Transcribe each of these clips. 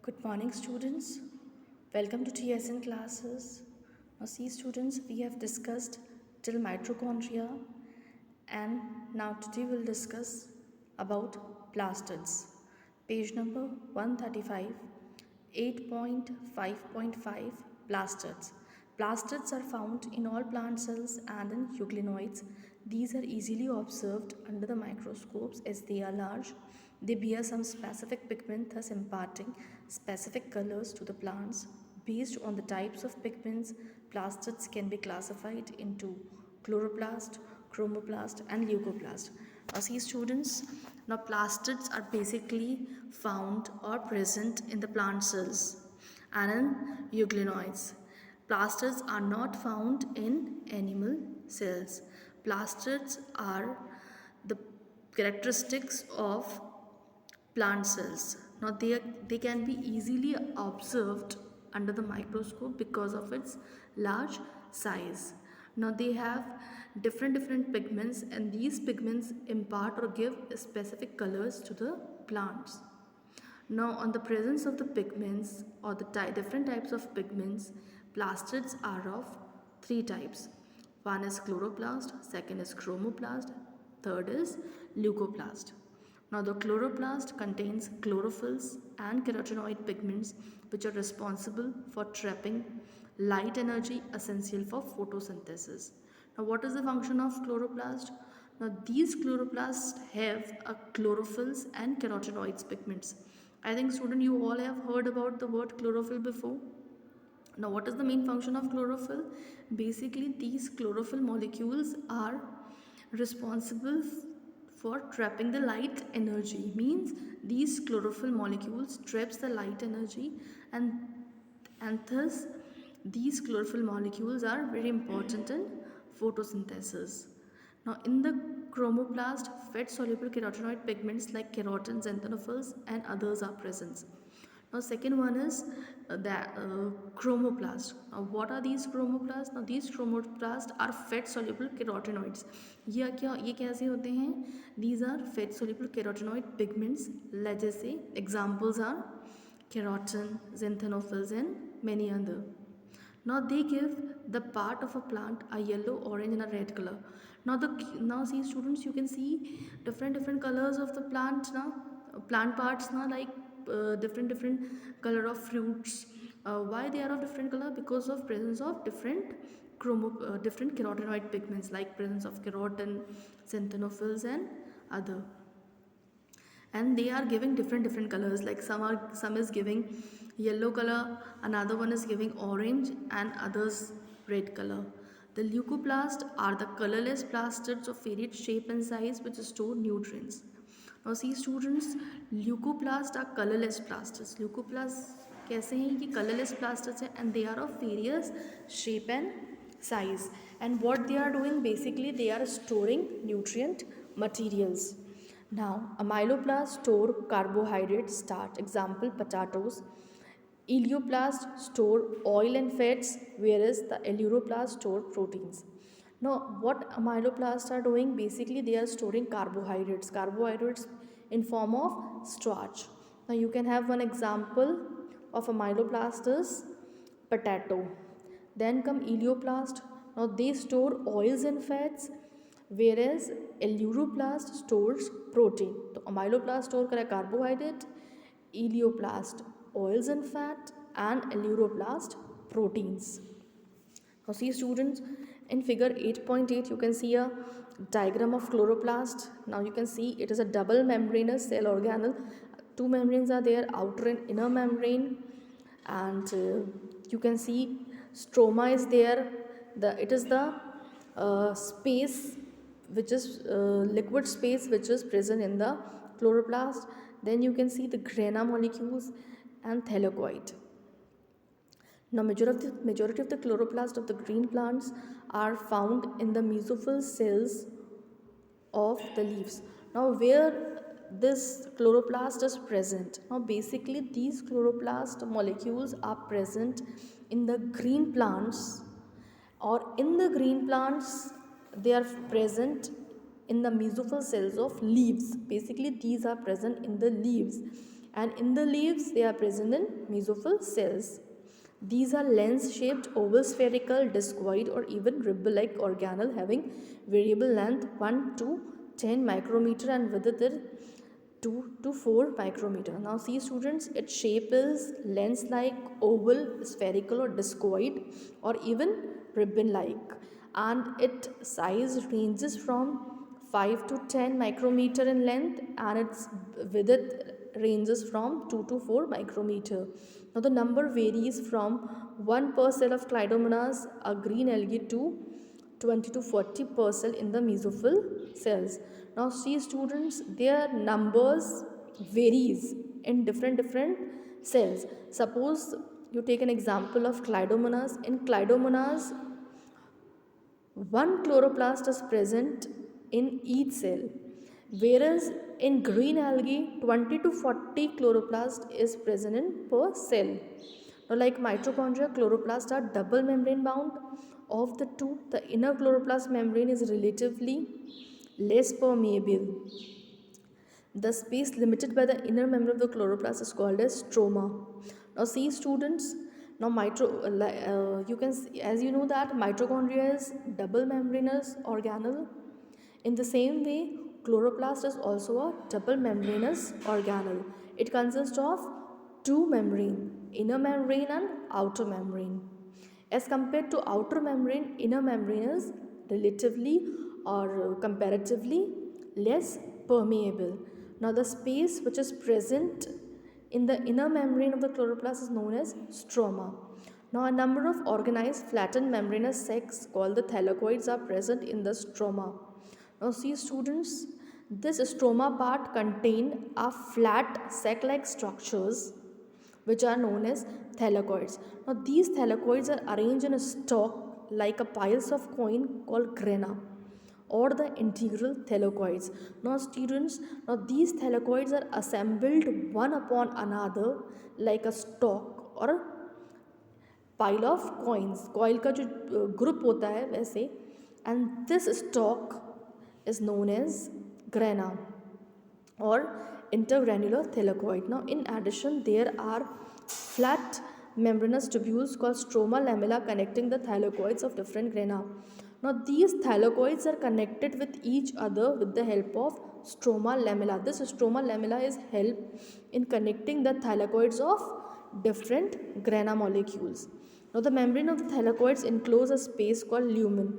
Good morning, students. Welcome to TSN classes. Now, see, students, we have discussed till mitochondria, and now today we'll discuss about plastids. Page number 135, 8.5.5 plastids. Plastids are found in all plant cells and in euglenoids. These are easily observed under the microscopes as they are large. They bear some specific pigment, thus imparting specific colors to the plants. Based on the types of pigments, plastids can be classified into chloroplast, chromoplast, and leucoplast. Now, see, students, now plastids are basically found or present in the plant cells and in euglenoids. Plastids are not found in animal cells. Plastids are the characteristics of plant cells. Now they can be easily observed under the microscope because of its large size. Now they have different pigments, and these pigments impart or give specific colors to the plants. Now, on the presence of the pigments or the different types of pigments, plastids are of three types. One is chloroplast, second is chromoplast, third is leucoplast. Now, the chloroplast contains chlorophylls and carotenoid pigments which are responsible for trapping light energy essential for photosynthesis. Now, what is the function of chloroplast? Now, these chloroplasts have a chlorophylls and carotenoids pigments. I think, student, you all have heard about the word chlorophyll before. Now, what is the main function of chlorophyll? Basically, these chlorophyll molecules are responsible for trapping the light energy. Means these chlorophyll molecules traps the light energy, and thus these chlorophyll molecules are very important in photosynthesis. Now, in the chromoplast, fat-soluble carotenoid pigments like keratin, xanthanophylls, and others are present. Now, second one is chromoplast. Now, what are these chromoplasts? Now, these chromoplasts are fat-soluble carotenoids. ये कैसे होते हैं? These are fat-soluble carotenoid pigments. जैसे examples are keratin, xanthanophylls, and many other. Now they give the part of a plant a yellow, orange, and a red color. Now see, students, you can see different colors of the plant now, plant parts now, like different color of fruits. Why they are of different color? Because of presence of different carotenoid pigments, like presence of keratin, xanthanophylls, and other. And they are giving different colors, like some is giving yellow color, another one is giving orange, and others red color. The leucoplasts are the colorless plastids of varied shape and size which store nutrients. Now see, students, leucoplasts are colorless plastids. Leucoplasts कैसे हैं? ये colorless plastids हैं, and they are of various shape and size. And what they are doing, basically they are storing nutrient materials. Now, amyloplasts store carbohydrate starch, example potatoes. Elioplasts store oil and fats, whereas the aleuroplasts store proteins. Now, what amyloplasts are doing? Basically, they are storing carbohydrates in form of starch. Now, you can have one example of amyloplast is potato. Then come elioplast. Now, they store oils and fats, whereas aleuroplast stores protein. तो amyloplast store करा carbohydrate, elioplast oils and fat, and aleuroplast proteins. Now see, students, in figure 8.8 you can see a diagram of chloroplast. Now you can see it is a double membranous cell organelle. Two membranes are there, outer and inner membrane, and you can see stroma is there. It is the space which is liquid space which is present in the chloroplast. Then you can see the grana molecules and thylakoid. Now majority of the chloroplast of the green plants are found in the mesophyll cells of the leaves. Now where this chloroplast is present? Now basically these chloroplast molecules are present in the green plants, or in the green plants they are present in the mesophyll cells of leaves. Basically these are present in the leaves, and in the leaves they are present in mesophyll cells. These are lens-shaped, oval, spherical, discoid, or even rib-like organelle having variable length 1 to 10 micrometer and width is 2 to 4 micrometer. Now see students, its shape is lens-like, oval, spherical, or discoid, or even ribbon-like, and its size ranges from 5 to 10 micrometer in length, and its width ranges from 2 to 4 micrometer. Now the number varies from 1 per cell of Clydomonas, a green algae, to 20 to 40 per cell in the mesophyll cells. Now see students, their numbers varies in different cells. Suppose you take an example of Clydomonas. In Clydomonas, one chloroplast is present in each cell, whereas in green algae 20 to 40 chloroplast is present in per cell. Now like mitochondria, chloroplast are double membrane bound. Of the two, the inner chloroplast membrane is relatively less permeable. The space limited by the inner membrane of the chloroplast is called as stroma. Now see students, now you can see, as you know that mitochondria is double membranous organelle. In the same way, chloroplast is also a double membranous organelle. It consists of two membrane, inner membrane and outer membrane. As compared to outer membrane, inner membrane is relatively or comparatively less permeable. Now the space which is present in the inner membrane of the chloroplast is known as stroma. Now a number of organized flattened membranous sacs called the thylakoids are present in the stroma. Now see students, this stroma part contain a flat sac-like structures which are known as thylakoids. Now these thylakoids are arranged in a stalk like a piles of coin called grana, or the integral thylakoids. Now students, now these thylakoids are assembled one upon another like a stalk or a pile of coins. Coil का जो group होता है वैसे, and this stalk is known as grana or intergranular thylakoid. Now in addition, there are flat membranous tubules called stroma lamella connecting the thylakoids of different grana. Now these thylakoids are connected with each other with the help of stroma lamella. This stroma lamella is help in connecting the thylakoids of different grana molecules. Now the membrane of the thylakoids enclose a space called lumen.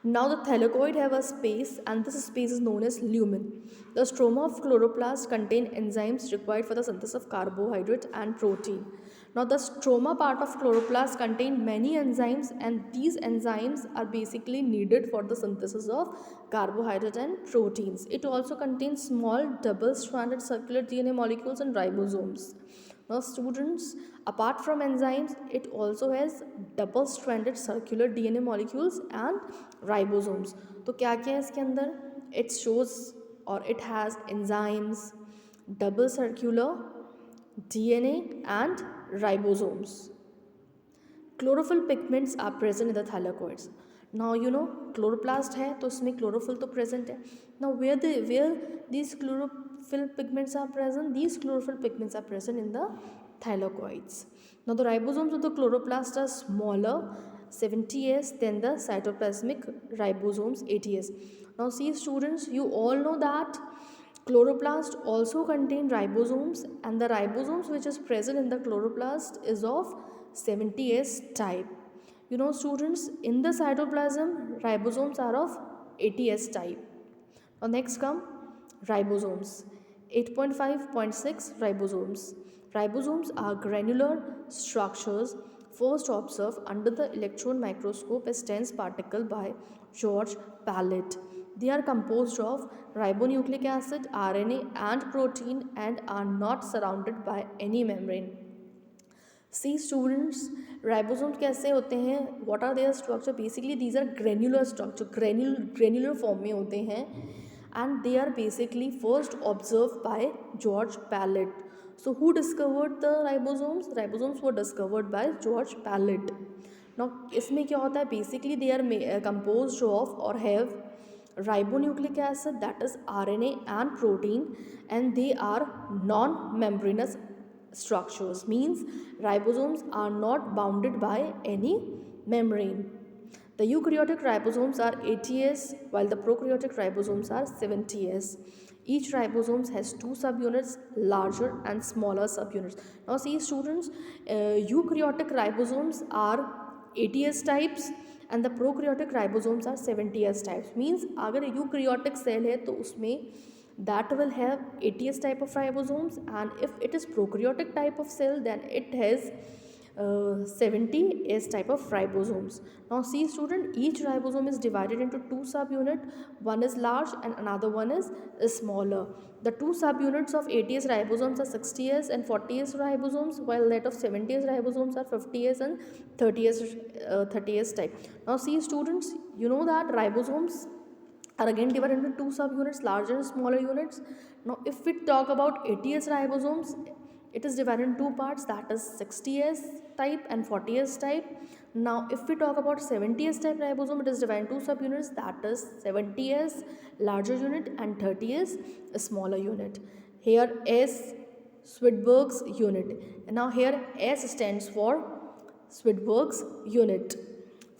Now the thylakoid have a space, and this space is known as lumen. The stroma of chloroplast contain enzymes required for the synthesis of carbohydrate and protein. Now the stroma part of chloroplast contain many enzymes, and these enzymes are basically needed for the synthesis of carbohydrate and proteins. It also contains small double-stranded circular DNA molecules and ribosomes. Now students, apart from enzymes, it also has double-stranded circular DNA molecules and ribosomes. तो क्या क्या है इसके अंदर? It shows or it has enzymes, double circular DNA and ribosomes. Chlorophyll pigments are present in the thylakoids. Now you know chloroplast है तो उसमें chlorophyll तो present है. Now where these chlorophyll pigments are present? These chlorophyll pigments are present in the thylakoids. Now the ribosomes of the chloroplast are smaller, 70s, than the cytoplasmic ribosomes, 80s. Now see students, you all know that chloroplast also contain ribosomes, and the ribosomes which is present in the chloroplast is of 70s type. You know students, in the cytoplasm ribosomes are of 80s type. Now next come ribosomes. 8.5.6 ribosomes. Ribosomes are granular structures first observed under the electron microscope as dense particle by George Pallet. They are composed of ribonucleic acid, RNA and protein and are not surrounded by any membrane. See students, ribosomes कैसे होते हैं? What are their structure? Basically these are granular structure, granular form में होते हैं, and they are basically first observed by George Pallet. So who discovered the ribosomes? Ribosomes were discovered by George Pallet. Now इसमें क्या होता है? Basically they are composed of or have ribonucleic acid, that is RNA and protein, and they are non-membranous structures, means ribosomes are not bounded by any membrane. The eukaryotic ribosomes are 80S while the prokaryotic ribosomes are 70S. Each ribosome has two subunits, larger and smaller subunits. Now see students, eukaryotic ribosomes are 80S types and the prokaryotic ribosomes are 70S types. Means अगर eukaryotic cell है तो उसमें that will have 80S type of ribosomes, and if it is prokaryotic type of cell then it has 70S type of ribosomes. Now see student, each ribosome is divided into two subunit. One is large and another one is smaller. The two subunits of 80S ribosomes are 60S and 40S ribosomes, while that of 70S ribosomes are 50S and 30S type. Now see students, you know that ribosomes are again divided into two subunits, larger and smaller units. Now if we talk about 80S ribosomes, it is divided in two parts, that is 60S type and 40S type. Now if we talk about 70S type ribosome, it is divided in two subunits, that is 70S larger unit and 30S smaller unit. Here S Swedberg's unit, and now here S stands for Swedberg's unit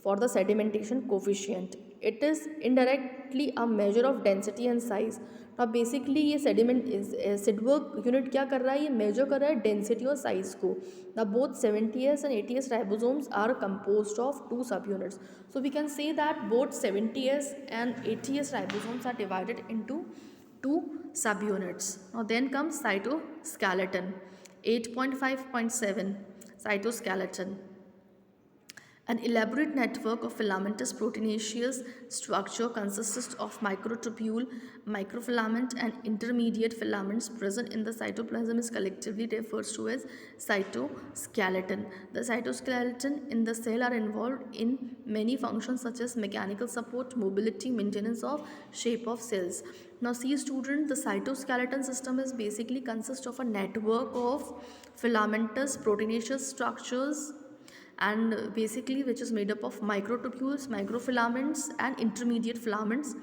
for the sedimentation coefficient. It is indirectly a measure of density and size. Now basically ये sediment is Swedberg unit क्या कर रहा है, ये measure कर रहा है density और size को. Now both 70S and 80S ribosomes are composed of two subunits. So we can say that both 70S and 80S ribosomes are divided into two subunits. Now then comes cytoskeleton. 8.5.7 cytoskeleton. An elaborate network of filamentous proteinaceous structure consisting of microtubule, microfilament and intermediate filaments present in the cytoplasm is collectively referred to as cytoskeleton. The cytoskeleton in the cell are involved in many functions such as mechanical support, mobility, maintenance of shape of cells. Now see student, the cytoskeleton system is basically consists of a network of filamentous proteinaceous structures, and basically which is made up of microtubules, microfilaments and intermediate filaments,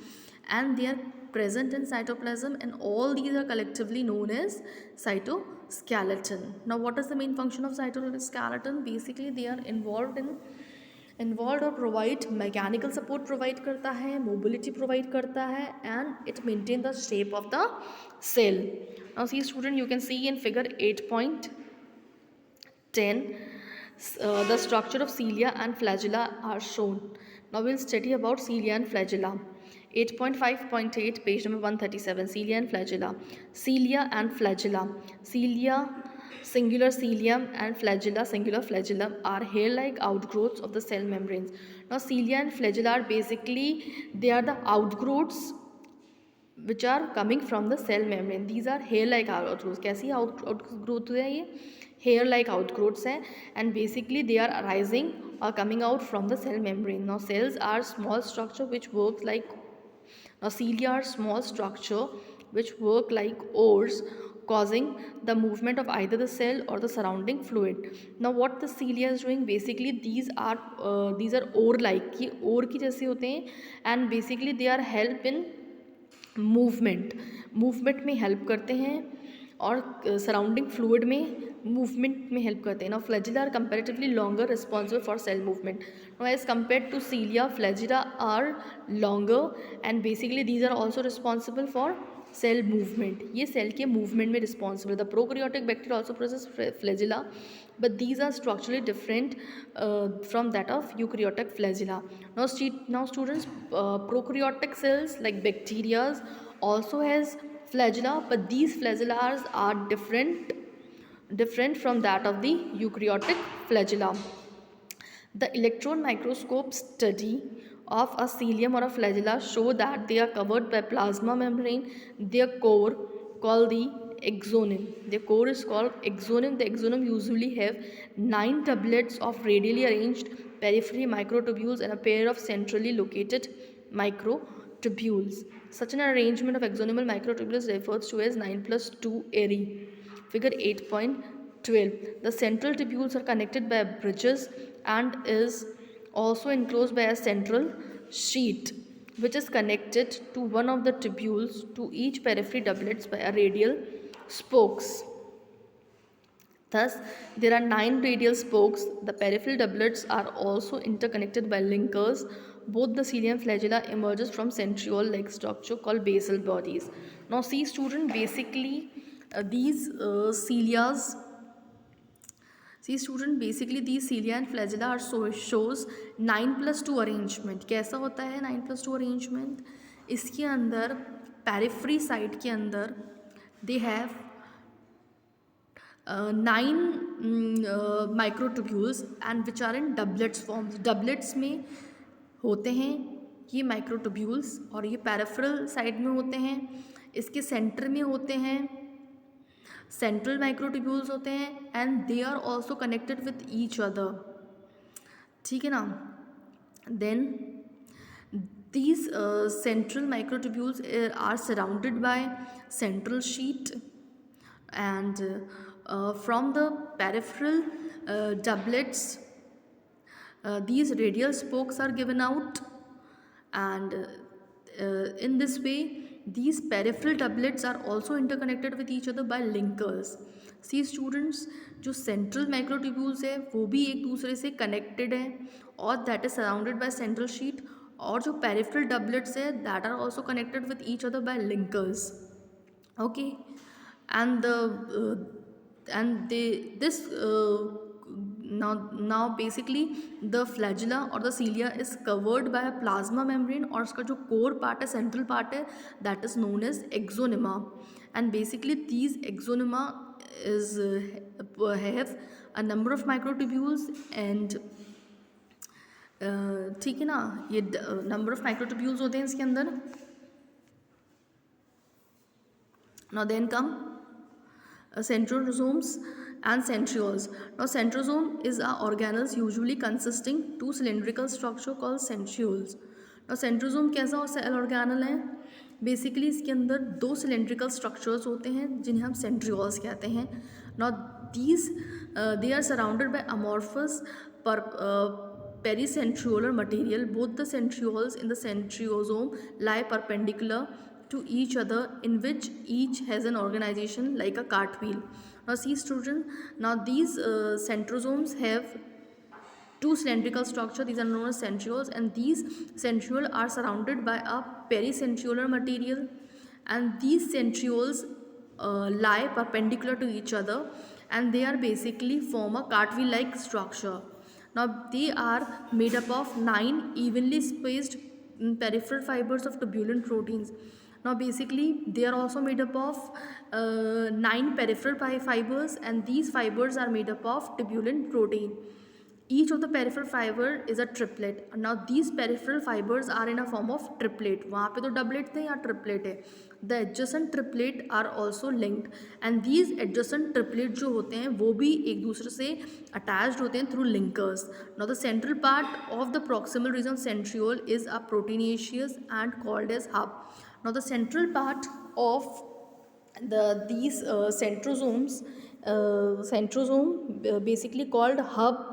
and they are present in cytoplasm, and all these are collectively known as cytoskeleton. Now what is the main function of cytoskeleton? Basically they are involved or provide mechanical support, provide करता है, mobility provide करता है, and it maintain the shape of the cell. Now see student, you can see in figure 8.10 the structure of cilia and flagella are shown. Now we'll study about cilia and flagella. 8.5.8 page number 137, cilia and flagella. Cilia and flagella. Cilia singular cilium and flagella singular flagellum are hair-like outgrowths of the cell membranes. Now cilia and flagella are basically, they are the outgrowths which are coming from the cell membrane. These are hair-like outgrowths. कैसी outgrowth है ये? Hair-like outgrowths हैं, and basically they are arising or coming out from the cell membrane. Now cells are small structure which works like, now cilia are small structure which work like oars, causing the movement of either the cell or the surrounding fluid. Now what the cilia is doing, basically these are oar like, ये oar की जैसे होते हैं, and basically they are help in movement में help करते हैं और surrounding fluid में मूवमेंट में हेल्प करते हैं. Now flagella are comparatively longer responsible for cell movement. Now as compared to cilia, flagella are longer and basically these are also responsible for cell movement. ये cell के movement में responsible. The prokaryotic bacteria also process flagella, but these are structurally different from that of eukaryotic flagella. Now students, prokaryotic cells like bacteria also has flagella, but these flagella are different from that of the eukaryotic flagella. The electron microscope study of a cilium or a flagella show that they are covered by plasma membrane. Their core called the axoneme. The core is called axoneme. The axoneme usually have 9 doublets of radially arranged periphery microtubules and a pair of centrally located microtubules. Such an arrangement of axonemal microtubules refers to as 9+2 array. Figure 8.12. The central tubules are connected by bridges and is also enclosed by a central sheet. which is connected to one of the tubules to each periphery doublets by a radial spokes. Thus, there are 9 radial spokes. The peripheral doublets are also interconnected by linkers. Both the cilia and flagella emerges from centriole-like structure called basal bodies. Now, see student, basically these cilias. See student, basically these cilia and flagella are shows 9+2 arrangement. कैसा होता है 9+2 arrangement? इसके अंदर periphery side के अंदर they have 9 microtubules and which are in doublets forms. doublets में होते हैं ये microtubules और ये peripheral side में होते हैं, इसके center में होते हैं सेंट्रल माइक्रोट्यूब्यूल्स होते हैं and they are also connected with each other. ठीक है ना. Then these central microtubules are surrounded by central sheet and from the peripheral doublets these radial spokes are given out and in this way these peripheral doublets are also interconnected with each other by linkers. See students, जो central microtubules है वो भी एक दूसरे से connected है और that is surrounded by central sheet, और जो peripheral doublets है that are also connected with each other by linkers. Okay, and now basically the flagella or the cilia is covered by a plasma membrane और उसका जो core part है central part है that is known as exonyma, and basically these exonyma is have a number of microtubules and ठीक है ना, ये number of microtubules होते हैं इसके अंदर. Now then come centrosomes and centrioles. Now centrosome is a organelles usually consisting two cylindrical structure called centrioles. Now centrosome कैसा cell organelle है? बेसिकली इसके अंदर 2 cylindrical structures होते हैं जिन्हें हम centrioles कहते हैं. Now these they are surrounded by amorphous pericentriolar material. Both the centrioles in the centriosome lie perpendicular to each other in which each has an organization like a cartwheel. Now see student, now these centrosomes have 2 cylindrical structure, these are known as centrioles, and these centrioles are surrounded by a pericentriolar material, and these centrioles lie perpendicular to each other and they are basically form a cartwheel like structure. Now they are made up of 9 evenly spaced peripheral fibers of tubulin proteins. Now basically they are also made up of 9 peripheral fibers, and these fibers are made up of tubulin protein. Each of the peripheral fiber is a triplet. Now these peripheral fibers are in a form of triplet. वहाँ पे तो doublet थे, यहाँ triplet है. The adjacent triplet are also linked, and these adjacent triplet जो होते हैं वो भी एक दूसरे से attached होते हैं through linkers. Now the central part of the proximal region centriole is a proteinaceous and called as hub. Now the central part of these centrosomes, centrosome basically called hub,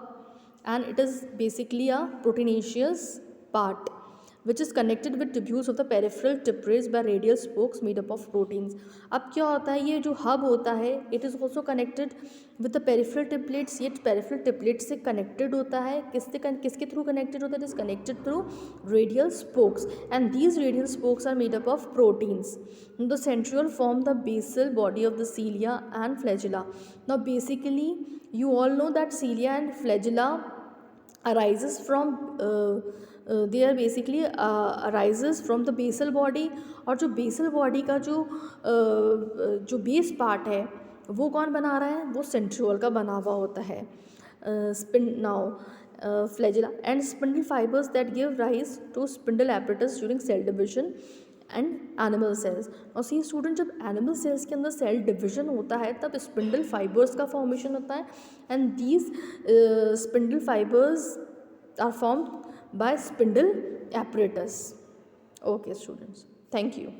and it is basically a proteinaceous part which is connected with tubules of the peripheral tiprates by radial spokes made up of proteins. अब क्या होता है, ये जो hub होता है it is also connected with the peripheral tiplates. ये peripheral tiplates से connected होता है, किसके through connected होता है? It is connected through radial spokes, and these radial spokes are made up of proteins. The centriole form the basal body of the cilia and flagella. Now basically you all know that cilia and flagella arises from they are basically arises from the basal body, और जो basal body का जो base part है वो कौन बना रहा है? वो centriole का बना हुआ होता है. Now flagella and spindle fibers that give rise to spindle apparatus during cell division and animal cells. और see student, जब animal cells के अंदर cell division होता है तब spindle fibers का formation होता है, and these spindle fibers are formed by spindle apparatus. Okay students, thank you.